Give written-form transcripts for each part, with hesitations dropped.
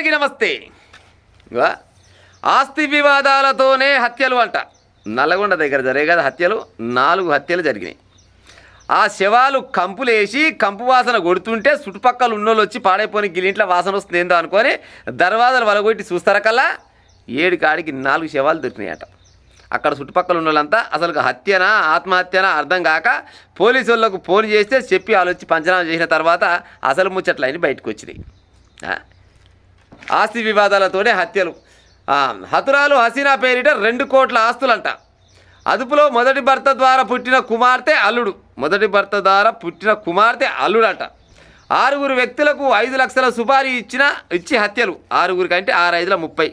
అందరికీ నమస్తే. ఆస్తి వివాదాలతోనే హత్యలు అంట. నల్లగొండ దగ్గర జరిగే కదా హత్యలు, 4 హత్యలు జరిగినాయి. ఆ శవాలు కంపులేసి కంపు వాసన కొడుతుంటే చుట్టుపక్కల ఉన్నోళ్ళు వచ్చి పాడైపోయి గిలింట్ల వాసన వస్తుంది ఏందో అనుకొని దర్వాజాలు వలగొట్టి చూస్తారకల్లా 7 కాడికి 4 శవాలు దొరికినాయట. అక్కడ చుట్టుపక్కల ఉన్న వాళ్ళంతా అసలు హత్యనా ఆత్మహత్యనా అర్థం కాక పోలీసు వాళ్ళకు ఫోన్ చేస్తే చెప్పి వాళ్ళు వచ్చి పంచనామా చేసిన తర్వాత అసలు ముచ్చట్లయిన బయటకు వచ్చినాయి. ఆస్తి వివాదాలతోనే హత్యలు. హతురాలు హసీనా పేరిట 2 కోట్ల ఆస్తులంట. అదుపులో మొదటి భర్త ద్వారా పుట్టిన కుమార్తె అల్లుడంట. 6 వ్యక్తులకు 5 లక్షల సుపారీ ఇచ్చి హత్యలు. 6 అంటే 6 5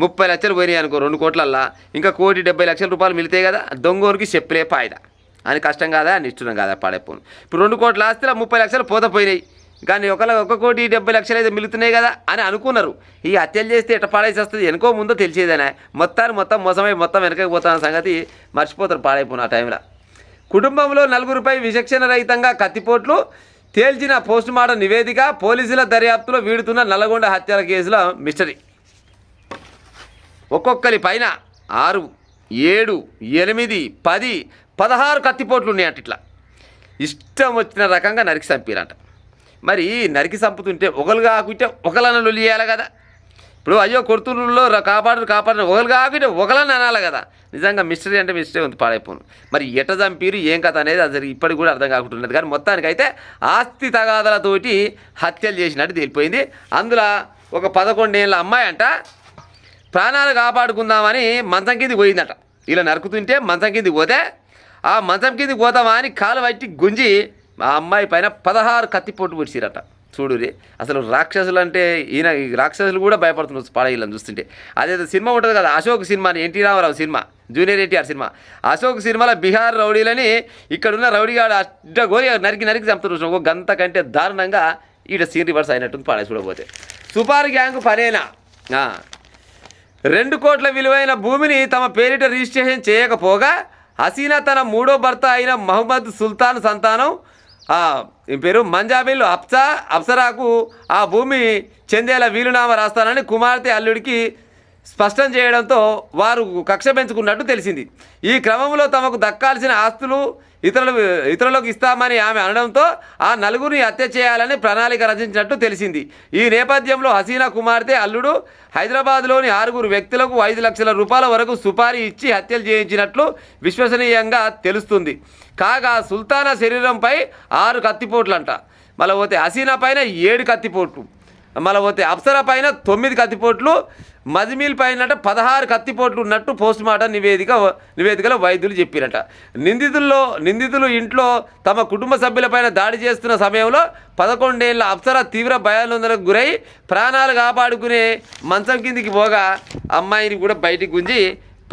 30 లక్షలు పోయినాయి అనుకో 2 కోట్లల్లా. ఇంకా 1,70,00,000 రూపాయలు మిలితాయి కదా. దొంగోనికి చెప్పలే పాయిదా అని కష్టం కాదా నిష్ఠురం కాదా పాడైపోను. ఇప్పుడు 2 కోట్ల ఆస్తిలో 30 లక్షలు పోయినాయి. కానీ 1,70,00,000 అయితే మిలుతున్నాయి కదా అని అనుకున్నారు. ఈ హత్యలు చేస్తే ఎట్ట పాడేసి వస్తుంది వెనుకో ముందో తెలిసేదేనా. మొత్తం మోసమై వెనకకి పోతున్న సంగతి మర్చిపోతారు పాడైపోయిన ఆ టైంలో. కుటుంబంలో 4 విచక్షణ రహితంగా కత్తిపోట్లు తేల్చిన పోస్టుమార్టం నివేదిక. పోలీసుల దర్యాప్తులో వీడుతున్న నల్లగొండ హత్యల కేసులో మిస్టరీ. ఒక్కొక్కరి పైన 6, 7, 8, 10, 16 కత్తిపోట్లు ఉన్నాయంట. ఇట్లా ఇష్టం వచ్చిన రకంగా నరికి చంపారంట. మరి నరికి చంపుతుంటే ఒకరు కాకుంటే ఒకళ్ళని లొల్లి చేయాలి కదా. ఇప్పుడు అయ్యో కొడుతుల్లో కాపాడు ఒకరు కాకుంటే ఒకళ్ళని అనాలి కదా. నిజంగా మిస్టరీ అంటే మిస్టరీ ఉంది పాడైపోను. మరి ఎట చంపిరు ఏం కథ అనేది అసలు ఇప్పటికి కూడా అర్థం కాకుంటున్నది. కానీ మొత్తానికైతే ఆస్తి తగాదాలతోటి హత్యలు చేసినట్టు తెలిపోయింది. అందులో ఒక 11 ఏళ్ళ అమ్మాయి అంట ప్రాణాలు కాపాడుకుందామని మంచం కిందికి పోయిందట. ఇలా నరుకుతుంటే మంచం కిందికి పోతే ఆ మంచం కిందికి పోతామా అని కాలు పట్టి గుంజి ఆ అమ్మాయి పైన 16 కత్తిపోటు పొడిచిరట. చూడురి అసలు రాక్షసులు అంటే ఈయన రాక్షసులు కూడా భయపడుతున్నారు పాడేళ్ళని చూస్తుంటే. అదేదో సినిమా ఉంటుంది కదా Ashok cinema, NT Rama Rao cinema, junior NTR cinema. Ashok సినిమాలో బీహార్ రౌడీలని ఇక్కడున్న రౌడీగాడు అడ్డ గోరి నరికి చంపుతున్నారు. ఒక గంత కంటే దారుణంగా ఈడ సీన్ రివర్స్ అయినట్టుంది పాడే చూడబోతే. సుపారీ గ్యాంగ్ పనేనా 2 కోట్ల విలువైన భూమిని తమ పేరిట రిజిస్ట్రేషన్ చేయకపోగా హసీనా తన 3వ భర్త అయిన మహమ్మద్ సుల్తాన్ సంతానం పేరు మంజాబిల్ అప్సరాకు ఆ భూమి చెందేలా వీలునామా రాస్తానని కుమార్తె అల్లుడికి స్పష్టం చేయడంతో వారు కక్ష పెంచుకున్నట్టు తెలిసింది. ఈ క్రమంలో తమకు దక్కాల్సిన ఆస్తులు ఇతరులకు ఇస్తామని ఆమె అనడంతో ఆ 4గురిని హత్య చేయాలని ప్రణాళిక రచించినట్టు తెలిసింది. ఈ నేపథ్యంలో హసీనా కుమార్తె అల్లుడు హైదరాబాద్లోని 6 వ్యక్తులకు 5 లక్షల రూపాయల వరకు సుపారీ ఇచ్చి హత్యలు చేయించినట్లు విశ్వసనీయంగా తెలుస్తుంది. కాగా సుల్తానా శరీరంపై 6 కత్తిపోట్లంట. మళ్ళీ పోతే హసీనా పైన 7 కత్తిపోట్లు, మళ్ళీ పోతే అప్సరా పైన 9 కత్తిపోట్లు, మజ్మీల్ పైన 16 కత్తిపోట్లు ఉన్నట్టు పోస్టుమార్టం నివేదికలో వైద్యులు చెప్పారట. నిందితులు ఇంట్లో తమ కుటుంబ సభ్యులపైన దాడి చేస్తున్న సమయంలో 11 ఏళ్ల అప్సరా తీవ్ర భయాందోళనకు గురై ప్రాణాలు కాపాడుకునే మంచం కిందికి పోగా అమ్మాయిని కూడా బయటికి గుంజి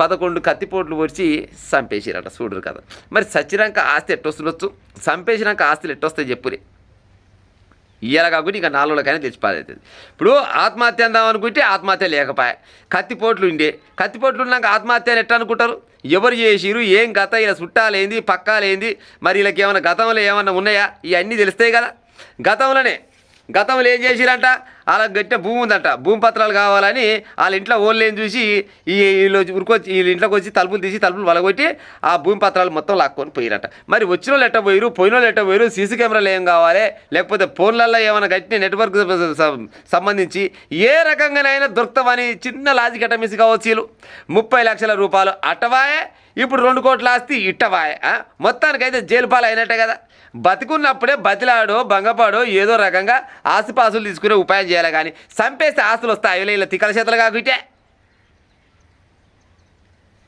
11 కత్తిపోట్లు పొడిచి చంపేసిరట. చూడరు కదా. మరి చచ్చినాక ఆస్తి ఎట్టొస్తుండొచ్చు, చంపేసినాక ఆస్తులు ఎట్టొస్తాయి చెప్పురి. ఇయ్యాల కాకుండా ఇంకా 4 రోజులకైనా తెచ్చిపోతుంది. ఇప్పుడు ఆత్మహత్య అందాం అనుకుంటే ఆత్మహత్య లేకపోయా, కత్తిపోట్లు ఉన్నాక ఆత్మహత్య అని ఎట్లా అనుకుంటారు? ఎవరు చేసిరు, ఏం గత, ఇలా చుట్టాలేంది, పక్కాలేంది, మరి వీళ్ళకి ఏమైనా గతంలో ఏమన్నా ఉన్నాయా, ఇవన్నీ తెలుస్తాయి కదా. గతంలో ఏం చేసిరంట, వాళ్ళ గట్టిన భూమి ఉందంట, భూమి పత్రాలు కావాలని వాళ్ళ ఇంట్లో ఓన్లేని చూసి వీళ్ళ ఇంట్లోకి వచ్చి తలుపులు వలగొట్టి ఆ భూమి పత్రాలు మొత్తం లాక్కొని పోయిరట. మరి వచ్చిన వాళ్ళు ఎట్ట పోయిరు, పోయిన వాళ్ళు ఎట్ట పోయిరు, సీసీ కెమెరాలు ఏం కావాలి, లేకపోతే ఫోన్లలో ఏమైనా గట్టిన నెట్వర్క్ సంబంధించి ఏ రకంగానైనా దొరుకుతామని చిన్న లాజిక్ అటమిసి కావచ్చు. 30 లక్షల రూపాయలు అట్టవాయే, ఇప్పుడు 2 కోట్ల ఆస్తి ఇట్టవాయే. మొత్తానికైతే జైలు పాలు అయినట్టే కదా. బతికున్నప్పుడే బతిలాడో భంగపాడో ఏదో రకంగా ఆస్తిపాసులు తీసుకునే ఉపాయం చేయాలి. కానీ చంపేస్తే ఆస్తులు వస్తాయి ఇలా తిక్కల చేతలు కాకుంటే.